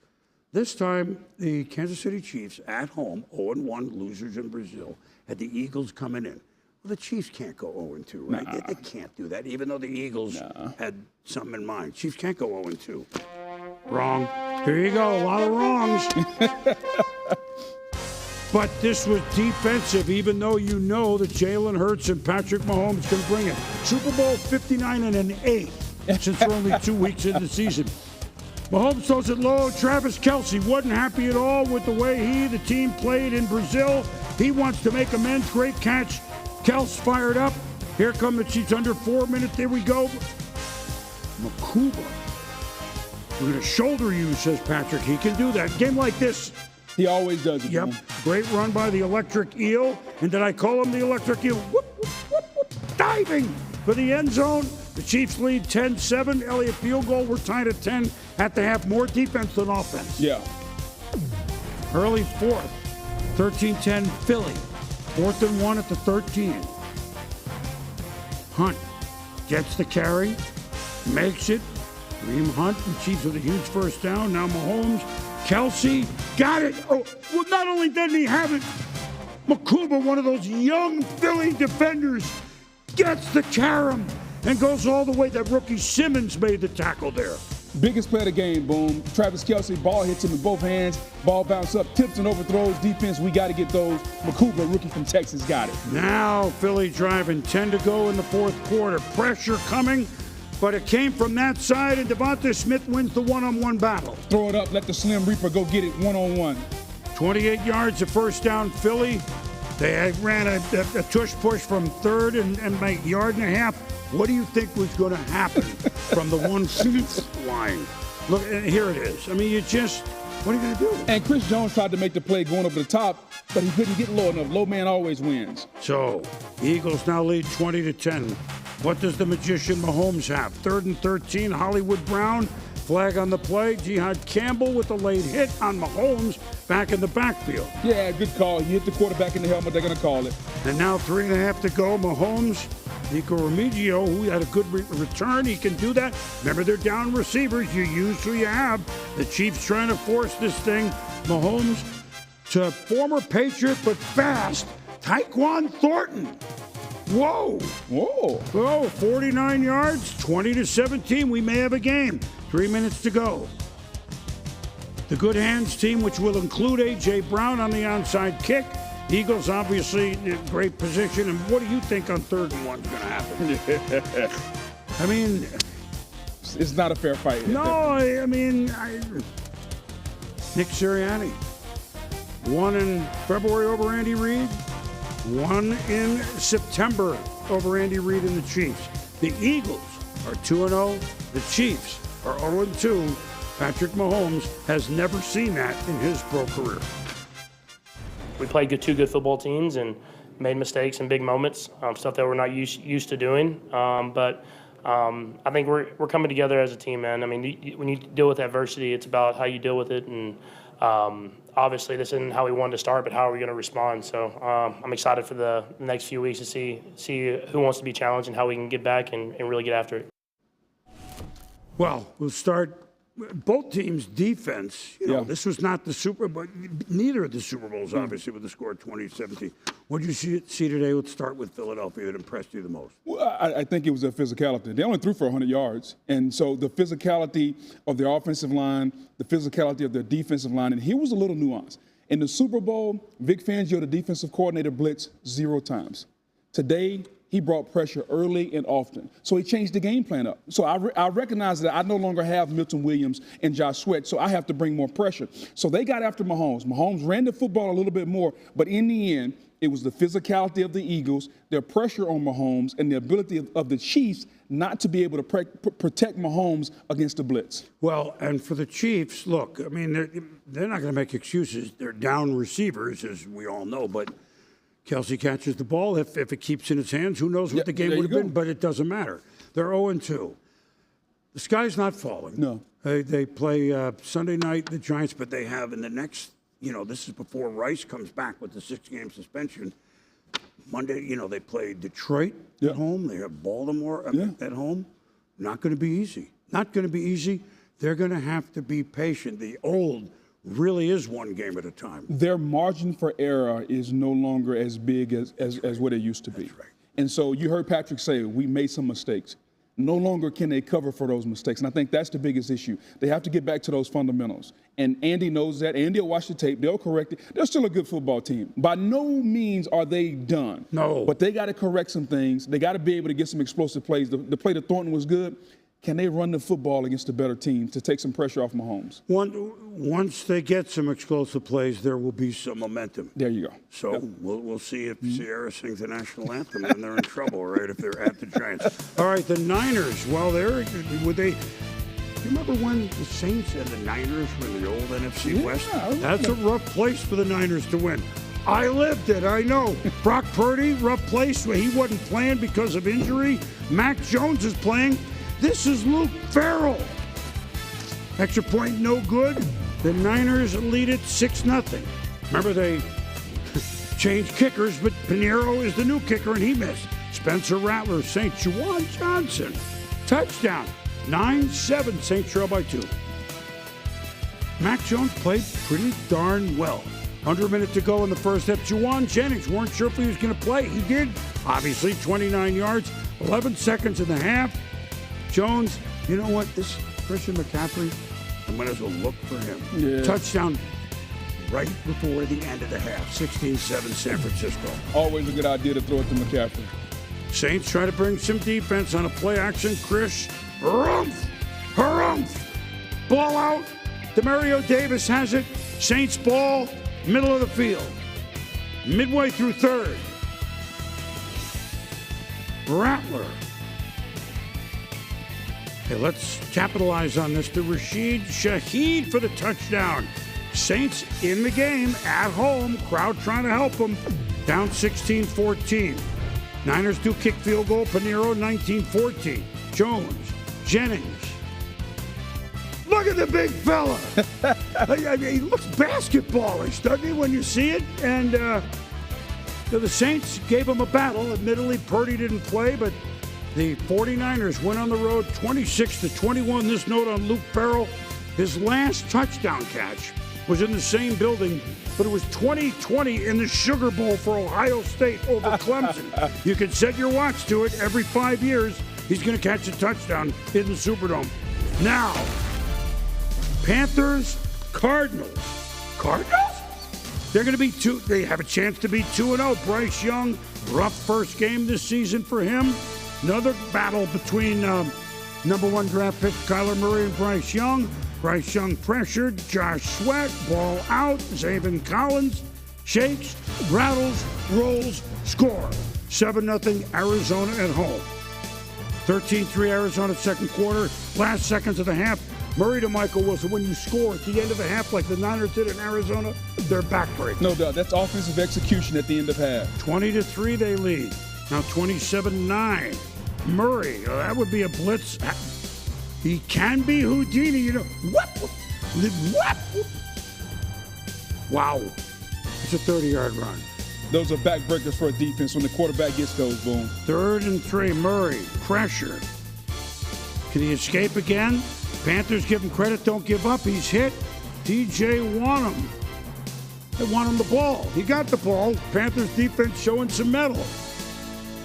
This time, the Kansas City Chiefs at home, 0-1, losers in Brazil, had the Eagles coming in. Well, the Chiefs can't go 0-2, right? They can't do that, even though the Eagles had something in mind. Chiefs can't go 0-2. Wrong. Here you go, a lot of wrongs. But this was defensive, even though you know that Jalen Hurts and Patrick Mahomes can bring it. Super Bowl 59 and an 8, since we're only 2 weeks into the season. Mahomes throws it low. Travis Kelce wasn't happy at all with the way the team played in Brazil. He wants to make amends. Great catch. Kelce fired up. Here come the Chiefs under 4 minutes. There we go. Makuba. We're going to shoulder you, says Patrick. He can do that. Game like this. He always does it. Yep. Great run by the Electric Eel. And did I call him the Electric Eel? Whoop, whoop, whoop, whoop. Diving for the end zone. The Chiefs lead 10-7. Elliott field goal. We're tied at 10 at the half. More defense than offense. Yeah. Early fourth. 13-10 Philly. 4th and 1 at the 13. Hunt gets the carry. Makes it. Kareem Hunt. The Chiefs with a huge first down. Now Mahomes. Kelce got it. Oh, well, not only doesn't he have it, Makuba, one of those young Philly defenders, gets the carom and goes all the way. That rookie Simmons made the tackle there. Biggest play of the game, boom. Travis Kelce, ball hits him in both hands. Ball bounce up, tips and overthrows. Defense, we got to get those. Makuba, rookie from Texas, got it. Now Philly driving 10 to go in the fourth quarter. Pressure coming, but it came from that side, and Devonta Smith wins the one-on-one battle. Throw it up, let the Slim Reaper go get it one-on-one. 28 yards of first down, Philly. They ran a tush push from third and a yard and a half. What do you think was going to happen from the 1 line? Look, here it is. I mean, what are you going to do? And Chris Jones tried to make the play going over the top, but he couldn't get low enough. Low man always wins. So, the Eagles now lead 20-10. What does the magician Mahomes have? 3rd and 13, Hollywood Brown. Flag on the play. Jihad Campbell with a late hit on Mahomes back in the backfield. Yeah, good call. You hit the quarterback in the helmet, they're going to call it. And now 3.5 to go. Mahomes, Nico Remigio, who had a good return. He can do that. Remember, they're down receivers. You use who you have. The Chiefs trying to force this thing. Mahomes to former Patriot, but fast, Tyquan Thornton. Whoa. 49 yards, 20-17. We may have a game. 3 minutes to go. The Good Hands team, which will include A.J. Brown on the onside kick. Eagles, obviously, in great position. And what do you think on 3rd and 1 is going to happen? I mean, it's not a fair fight. No, Nick Sirianni. 1 in February over Andy Reid. 1 in September over Andy Reid and the Chiefs. The Eagles are 2-0. The Chiefs are 0-2. Patrick Mahomes has never seen that in his pro career. We played two good football teams and made mistakes in big moments, stuff that we're not used to doing. But I think we're coming together as a team, man. I mean, when you deal with adversity, it's about how you deal with it. And obviously, this isn't how we wanted to start, but how are we going to respond? So I'm excited for the next few weeks to see who wants to be challenged and how we can get back and really get after it. Well, we'll start both teams' defense. This was not the Super Bowl, neither of the Super Bowls, obviously, with the score 2017. What did you see today? Let's start with Philadelphia that impressed you the most. Well, I think it was their physicality. They only threw for 100 yards. And so the physicality of their offensive line, the physicality of their defensive line, and here was a little nuance. In the Super Bowl, Vic Fangio, the defensive coordinator, blitzed 0 times. Today, he brought pressure early and often. So he changed the game plan up. So I recognize that I no longer have Milton Williams and Josh Sweat, so I have to bring more pressure. So they got after Mahomes. Mahomes ran the football a little bit more, but in the end, it was the physicality of the Eagles, their pressure on Mahomes, and the ability of the Chiefs not to be able to protect Mahomes against the blitz. Well, and for the Chiefs, look, I mean, they're not going to make excuses. They're down receivers, as we all know, but Kelce catches the ball. If it keeps in his hands, who knows what the game would have been, but it doesn't matter. They're 0-2. The sky's not falling. No. They play Sunday night, the Giants, but they have in the next, this is before Rice comes back with the 6-game suspension. Monday, they play Detroit at home. They have Baltimore at home. Not going to be easy. Not going to be easy. They're going to have to be patient. The old really is one game at a time. Their margin for error is no longer as big as what it used to be. That's right. And so you heard Patrick say, we made some mistakes. No longer can they cover for those mistakes. And I think that's the biggest issue. They have to get back to those fundamentals. And Andy knows that. Andy will watch the tape. They'll correct it. They're still a good football team. By no means are they done. No. But they got to correct some things. They got to be able to get some explosive plays. The play to Thornton was good. Can they run the football against a better team to take some pressure off Mahomes? Once they get some explosive plays, there will be some momentum. There you go. So we'll see if Sierra sings the national anthem, and they're in trouble, right, if they're at the Giants. All right, the Niners, would they... Do you remember when the Saints and the Niners were in the old NFC West? That's a rough place for the Niners to win. I lived it, I know. Brock Purdy, rough place where he wasn't playing because of injury. Mac Jones is playing. This is Luke Farrell. Extra point, no good. The Niners lead it 6-0. Remember, they changed kickers, but Pinheiro is the new kicker, and he missed. Spencer Rattler, St. Juwan Johnson. Touchdown. 9-7, St. Trail by 2. Mac Jones played pretty darn well. Under a minute to go in the first half. Juwan Jennings, weren't sure if he was going to play. He did. Obviously, 29 yards, 11 seconds in the half. Jones, you know what? This Christian McCaffrey, I might as well look for him. Yeah. Touchdown right before the end of the half, 16-7 San Francisco. Always a good idea to throw it to McCaffrey. Saints try to bring some defense on a play action. Chris, harumph, ball out. Demario Davis has it. Saints ball, middle of the field. Midway through third. Rattler. Okay, let's capitalize on this to Rashid Shaheed for the touchdown. Saints in the game, at home. Crowd trying to help them. Down 16-14. Niners do kick field goal. Pinheiro, 19-14. Jones, Jennings. Look at the big fella. He looks basketballish, doesn't he, when you see it? And the Saints gave him a battle. Admittedly, Purdy didn't play, but the 49ers went on the road 26-21. This note on Luke Farrell. His last touchdown catch was in the same building, but it was 2020 in the Sugar Bowl for Ohio State over Clemson. You can set your watch to it. Every 5 years, he's going to catch a touchdown in the Superdome. Now, Panthers, Cardinals. Cardinals? They're going to be they have a chance to be 2-0. Bryce Young, rough first game this season for him. Another battle between number 1 draft pick Kyler Murray and Bryce Young. Bryce Young pressured, Josh Sweat, ball out, Zaven Collins, shakes, rattles, rolls, score. 7-0 Arizona at home. 13-3 Arizona second quarter. Last seconds of the half, Murray to Michael Wilson. When you score at the end of the half like the Niners did in Arizona, they're backbreaking. No doubt. That's offensive execution at the end of half. 20-3 they lead. Now 27-9. Murray, that would be a blitz. He can be Houdini, you know. What? Wow. It's a 30-yard run. Those are backbreakers for a defense. When the quarterback gets those, boom. 3rd and 3, Murray, pressure. Can he escape again? Panthers give him credit, don't give up. He's hit. DJ want him. They want him the ball. He got the ball. Panthers defense showing some mettle.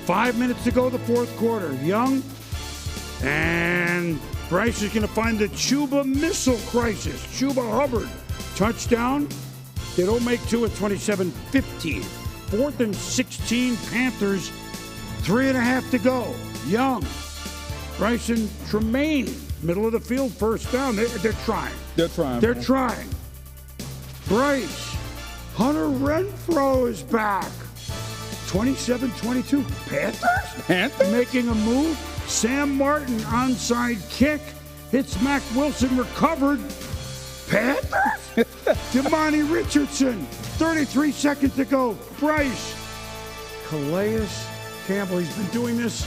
5 minutes to go the fourth quarter. Young and Bryce is going to find the Chuba missile crisis. Chuba Hubbard, touchdown. They don't make two at 27-15. 4th and 16, Panthers. 3.5 to go. Young, Bryson Tremaine, middle of the field, first down. They're trying. They're trying. Bryce, Hunter Renfrow is back. 27-22. Panthers making a move. Sam Martin onside kick. Hits Mac Wilson, recovered. Panthers? Damani Richardson. 33 seconds to go. Bryce. Calais Campbell. He's been doing this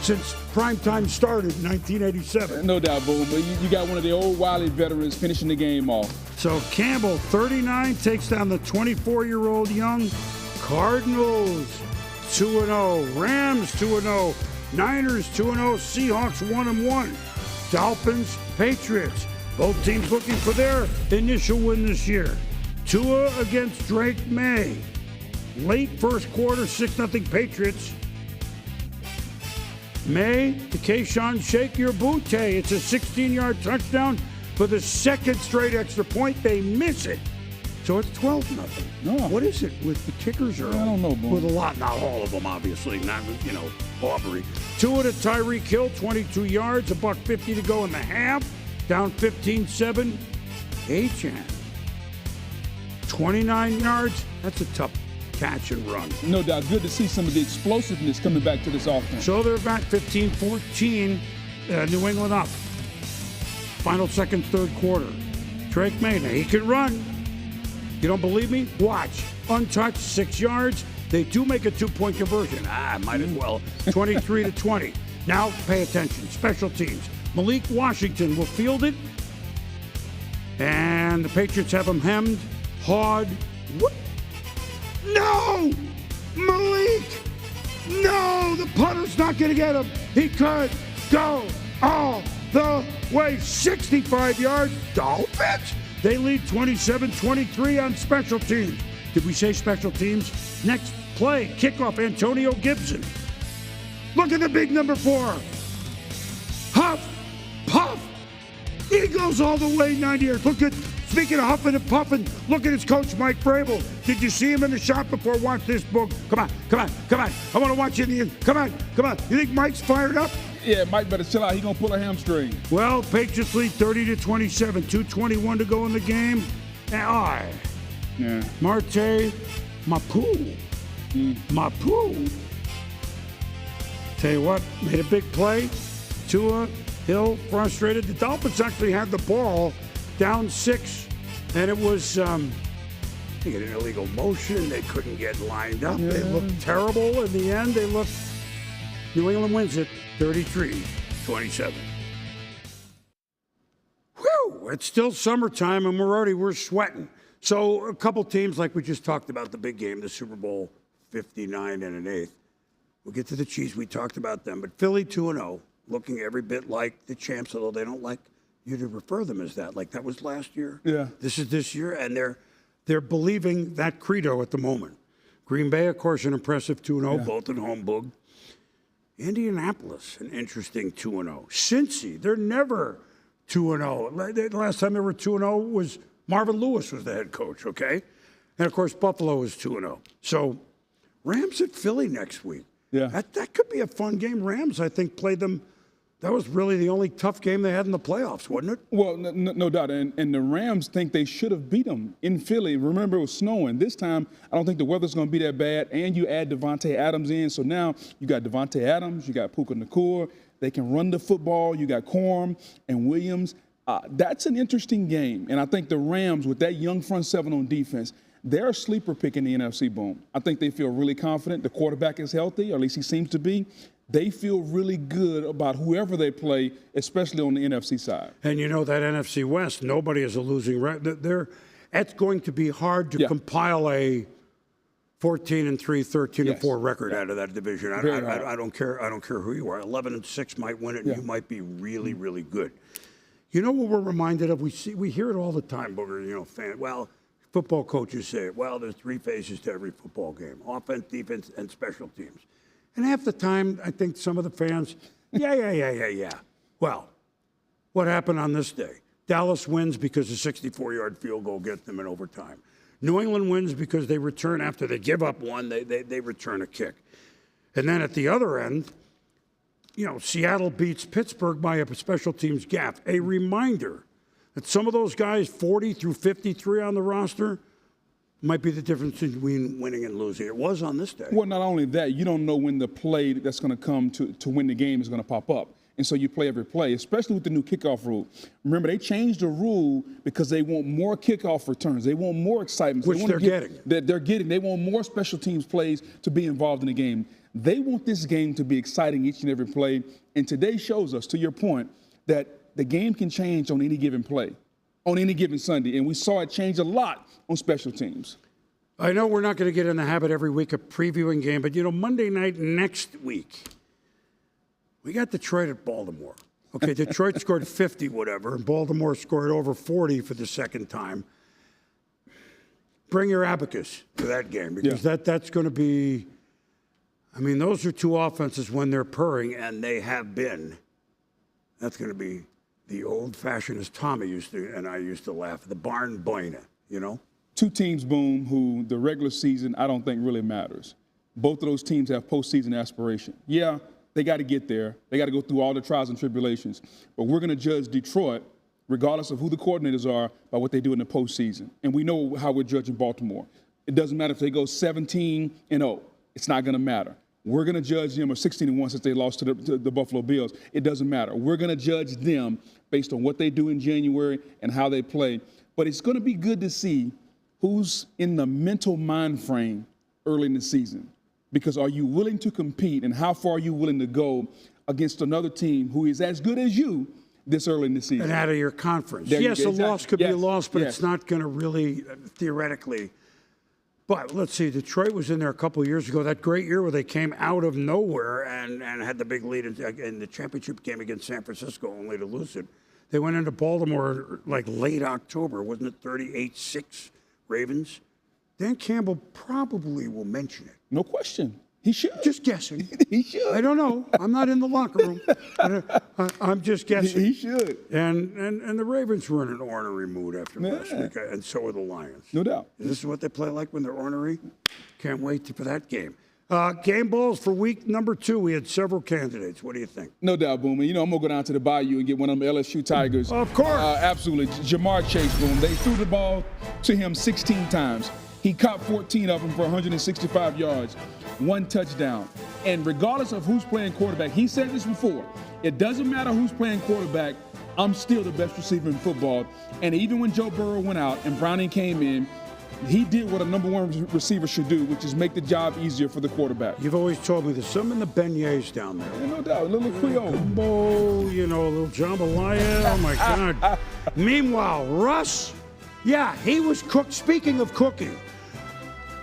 since primetime started in 1987. No doubt, Boom. But you got one of the old Wiley veterans finishing the game off. So Campbell, 39, takes down the 24-year-old Young. Cardinals 2-0. Rams 2-0. Niners 2-0. Seahawks 1-1. Dolphins, Patriots. Both teams looking for their initial win this year. Tua against Drake May. Late first quarter, 6-0 Patriots. May to Keyshawn Shake Your Butte. It's a 16-yard touchdown for the second straight extra point. They miss it. So it's 12-0. No. What is it with the kickers? I don't know, Boom. With a lot, not all of them, obviously. Not, Aubrey. Tua to Tyreek Hill, 22 yards, $1.50 to go in the half. Down 15-7. Achane, 29 yards. That's a tough catch and run. No doubt. Good to see some of the explosiveness coming back to this offense. So they're back 15-14. New England up. Final second, third quarter. Drake May, now he can run. You don't believe me? Watch. Untouched, 6 yards. They do make a 2-point conversion. Might as well. 23-20. Now pay attention. Special teams. Malik Washington will field it. And the Patriots have him hemmed. Hawed. What? No! Malik! No! The punter's not going to get him. He could go all the way. 65 yards. Dolphins? They lead 27-23 on special teams. Did we say special teams? Next play, kickoff, Antonio Gibson. Look at the big number 4. Huff, puff, He goes all the way 90 yards. Look at, speaking of huffing and puffing, look at his coach, Mike Vrabel. Did you see him in the shop before? Watch this book. Come on. I want to watch it in the end. Come on. You think Mike's fired up? Yeah, Mike better chill out. He's going to pull a hamstring. Well, Patriots lead 30-27. 2:21 to go in the game. Marte Mapu. Mapu. Tell you what, made a big play. Tua, Hill, frustrated. The Dolphins actually had the ball down 6, and it was, they get an illegal motion. They couldn't get lined up. Yeah. They looked terrible. In the end, New England wins it 33-27. Whew, it's still summertime, and we're sweating. So a couple teams, like we just talked about, the big game, the Super Bowl 59 and an eighth. We'll get to the Chiefs. We talked about them. But Philly 2-0, looking every bit like the champs, although they don't like you to refer them as that. Like that was last year. Yeah. This is this year, and they're believing that credo at the moment. Green Bay, of course, an impressive 2-0, both at home, Boog. Indianapolis, an interesting 2-0. Cincy, they're never 2-0. The last time they were 2-0 was Marvin Lewis was the head coach, okay? And, of course, Buffalo was 2-0. So Rams at Philly next week. Yeah. That could be a fun game. Rams, I think, played them. That was really the only tough game they had in the playoffs, wasn't it? Well, no doubt. And the Rams think they should have beat them in Philly. Remember, it was snowing. This time, I don't think the weather's going to be that bad. And you add Devontae Adams in. So now you got Devontae Adams, you got Puka Nacua. They can run the football. You got Corum and Williams. That's an interesting game. And I think the Rams, with that young front seven on defense, they're a sleeper pick in the NFC, Boom. I think they feel really confident. The quarterback is healthy, or at least he seems to be. They feel really good about whoever they play, especially on the NFC side. And you know that NFC West, nobody is a losing record. It's going to be hard to compile a 14-3, 13-4 record out of that division. I don't care. I don't care who you are. 11-6 might win it, and you might be really, really good. You know what we're reminded of? We hear it all the time, Booger. You know, football coaches say it. Well, there's 3 phases to every football game: offense, defense, and special teams. And half the time, I think some of the fans, yeah. Well, what happened on this day? Dallas wins because a 64-yard field goal gets them in overtime. New England wins because they return after they give up one, they return a kick. And then at the other end, you know, Seattle beats Pittsburgh by a special teams gaffe. A reminder that some of those guys, 40 through 53 on the roster, might be the difference between winning and losing. It was on this day. Well, not only that, you don't know when the play that's going to come to win the game is going to pop up. And so you play every play, especially with the new kickoff rule. Remember, they changed the rule because they want more kickoff returns. They want more excitement. Which they're getting. They're getting. They want more special teams plays to be involved in the game. They want this game to be exciting each and every play. And today shows us, to your point, that the game can change on any given play, on any given Sunday. And we saw it change a lot on special teams. I know we're not going to get in the habit every week of previewing game, but, you know, Monday night next week, we got Detroit at Baltimore. Okay, Detroit scored 50, whatever, and Baltimore scored over 40 for the second time. Bring your abacus to that game because that's going to be, I mean, those are two offenses when they're purring, and they have been. That's going to be the old-fashioned, as Tommy used to, and I used to laugh, the barn boina, you know? 2 teams, Boom, who the regular season I don't think really matters. Both of those teams have postseason aspiration. Yeah, they got to get there. They got to go through all the trials and tribulations. But we're going to judge Detroit, regardless of who the coordinators are, by what they do in the postseason. And we know how we're judging Baltimore. It doesn't matter if they go 17-0. It's not going to matter. We're going to judge them, or 16-1 since they lost to the Buffalo Bills. It doesn't matter. We're going to judge them based on what they do in January and how they play. But it's going to be good to see who's in the mental mind frame early in the season. Because are you willing to compete, and how far are you willing to go against another team who is as good as you this early in the season? And out of your conference. There yes, a loss could be a loss, but yes. It's not going to really, theoretically. But let's see, Detroit was in there a couple of years ago, that great year where they came out of nowhere and had the big lead in the championship game against San Francisco, only to lose it. They went into Baltimore like late October, wasn't it 38-6 Ravens? Dan Campbell probably will mention it. No question. He should. Just guessing. He should. I don't know. I'm not in the locker room. I'm just guessing. He should. And the Ravens were in an ornery mood after last week, and so are the Lions. No doubt. This is what they play like when they're ornery. Can't wait for that game. Game balls for week number 2. We had several candidates. What do you think? No doubt, Boomer. You know, I'm going to go down to the Bayou and get one of them LSU Tigers. Of course. Absolutely. Jamar Chase, Boom. They threw the ball to him 16 times. He caught 14 of them for 165 yards, 1 touchdown. And regardless of who's playing quarterback, he said this before, it doesn't matter who's playing quarterback, I'm still the best receiver in football. And even when Joe Burrow went out and Browning came in, he did what a number 1 receiver should do, which is make the job easier for the quarterback. You've always told me there's some in the beignets down there. Yeah, no doubt, a little Creole. Gumbo, you know, a little jambalaya. Oh, my God. Meanwhile, Russ, yeah, he was cooked. Speaking of cooking,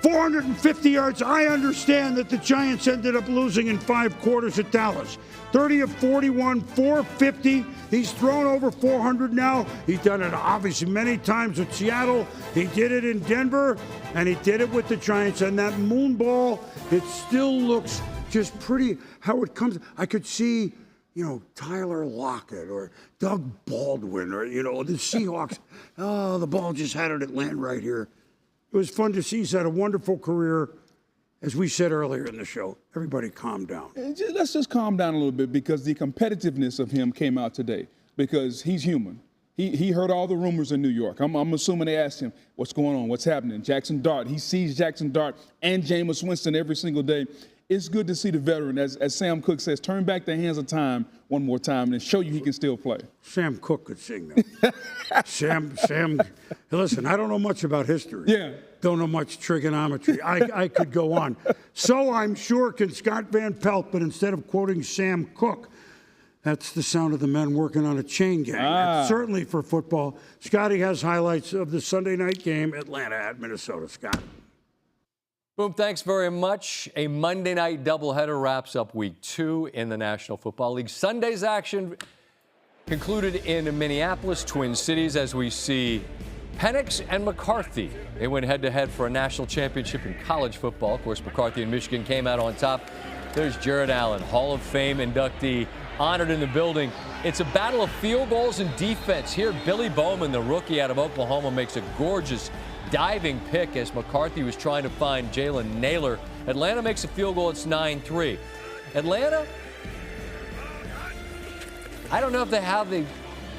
450 yards. I understand that the Giants ended up losing in 5 quarters at Dallas. 30 of 41, 450. He's thrown over 400 now. He's done it obviously many times with Seattle. He did it in Denver, and he did it with the Giants. And that moon ball, it still looks just pretty. How it comes, I could see, you know, Tyler Lockett or Doug Baldwin or, you know, the Seahawks. Oh, the ball just had it land right here. It was fun to see. He's had a wonderful career. As we said earlier in the show, everybody calm down. Let's just calm down a little bit because the competitiveness of him came out today because he's human. He heard all the rumors in New York. I'm assuming they asked him, what's going on, what's happening? Jackson Dart, he sees Jackson Dart and Jameis Winston every single day. It's good to see the veteran, as Sam Cooke says, turn back the hands of time one more time and show you he can still play. Sam Cooke could sing that. Sam, listen, I don't know much about history. Yeah. Don't know much trigonometry. I could go on. So I'm sure can Scott Van Pelt, but instead of quoting Sam Cooke, that's the sound of the men working on a chain gang. That's certainly for football. Scotty has highlights of the Sunday night game, Atlanta at Minnesota. Scott. Boom, thanks very much. A Monday night doubleheader wraps up week 2 in the National Football League. Sunday's action concluded in Minneapolis, Twin Cities, as we see Penix and McCarthy. They went head-to-head for a national championship in college football. Of course, McCarthy and Michigan came out on top. There's Jared Allen, Hall of Fame inductee, honored in the building. It's a battle of field goals and defense. Here, Billy Bowman, the rookie out of Oklahoma, makes a gorgeous diving pick as McCarthy was trying to find Jalen Naylor. Atlanta makes a field goal. It's 9-3. Atlanta, I don't know if they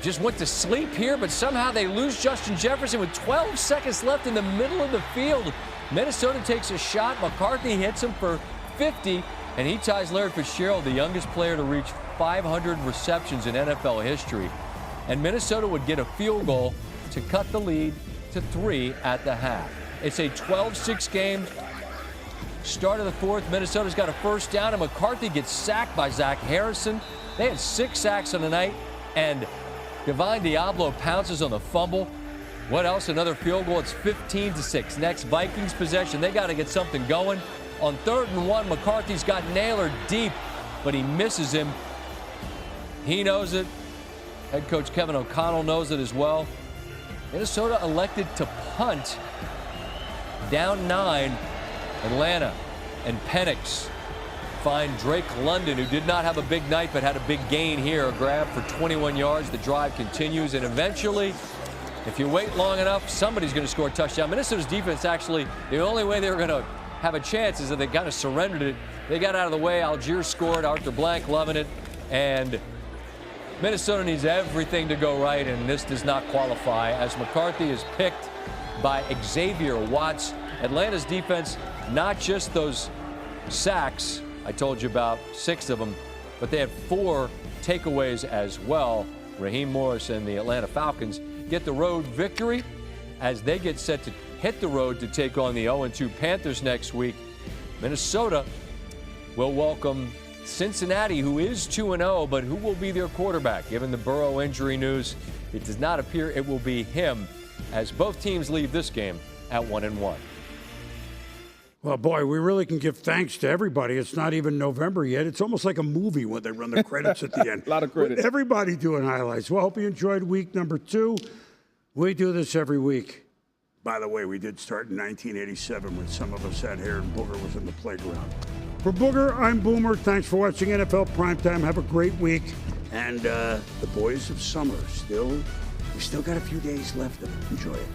just went to sleep here, but somehow they lose Justin Jefferson with 12 seconds left in the middle of the field. Minnesota takes a shot. McCarthy hits him for 50, and he ties Larry Fitzgerald, the youngest player to reach 500 receptions in NFL history. And Minnesota would get a field goal to cut the lead to 3 at the half. It's a 12-6 game. Start of the 4th, Minnesota's got a first down, and McCarthy gets sacked by Zach Harrison. They had 6 sacks on the night, and Divine Diablo pounces on the fumble. What else? Another field goal. It's 15-6. Next, Vikings possession. They got to get something going. On 3rd and 1, McCarthy's got Naylor deep, but he misses him. He knows it. Head coach Kevin O'Connell knows it as well. Minnesota elected to punt. Down 9, Atlanta and Penix find Drake London, who did not have a big night but had a big gain here. A grab for 21 yards. The drive continues, and eventually, if you wait long enough, somebody's going to score a touchdown. Minnesota's defense, actually, the only way they were going to have a chance is that they kind of surrendered it. They got out of the way. Algier scored. Arthur Blank loving it. And Minnesota needs everything to go right, and this does not qualify as McCarthy is picked by Xavier Watts. Atlanta's defense, not just those sacks, I told you about 6 of them, but they had 4 takeaways as well. Raheem Morris and the Atlanta Falcons get the road victory as they get set to hit the road to take on the 0-2 Panthers next week. Minnesota will welcome Cincinnati, who is 2-0, but who will be their quarterback? Given the Burrow injury news, it does not appear it will be him, as both teams leave this game at 1-1. Well, boy, we really can give thanks to everybody. It's not even November yet. It's almost like a movie when they run the credits at the end. A lot of credits. Everybody doing highlights. Well, I hope you enjoyed week number 2. We do this every week. By the way, we did start in 1987 when some of us had hair and Booger was in the playground. For Booger, I'm Boomer. Thanks for watching NFL Primetime. Have a great week. And the boys of summer we still got a few days left of it. Enjoy it.